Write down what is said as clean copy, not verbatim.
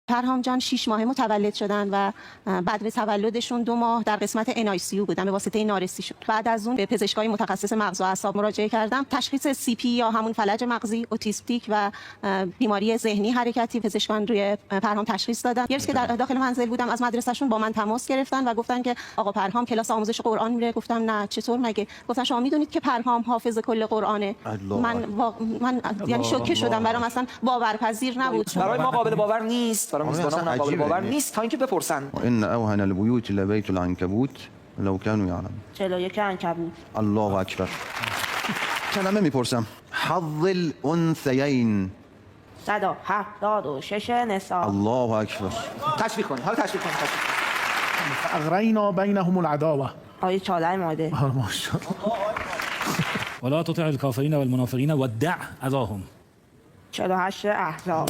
پرهام جان 6 ماه متولد شدن و بعد از تولدشون 2 ماه در قسمت NICU بودن، به واسطه نارسی شد. بعد از اون به پزشکای متخصص مغز و اعصاب مراجعه کردم. تشخیص CP یا همون فلج مغزی، اوتیستیک و بیماری ذهنی حرکتی پزشکان روی پرهام تشخیص دادن. یه روز که در داخل منزل بودم از مدرسهشون با من تماس گرفتن و گفتن که آقا پرهام کلاس آموزش قرآن میره. گفتم نه، چطور مگه؟ گفتن شما میدونید که پرهام حافظ کل قرآنه. من یعنی شوکه شدم، برام اصلا باورپذیر نبود. برای ما قابل باور نیست، برای میزبانمون قابل باور نیست تا اینکه بپرسن. وان اوهن البیوت لبیت العنکبوت لو كانوا يعلمون. 41 عنکبوت. الله اکبر. کلمه میپرسم. حظ الانثیین 176 نساء. الله اکبر. تشویق کنید، حالا تشویق کنید. اغرینا بینهم العداوه. آیه 14 ماده. ماشاءالله. ولا تطع الكافرين والمنافقين ودع اذاهم. 48 احزاب.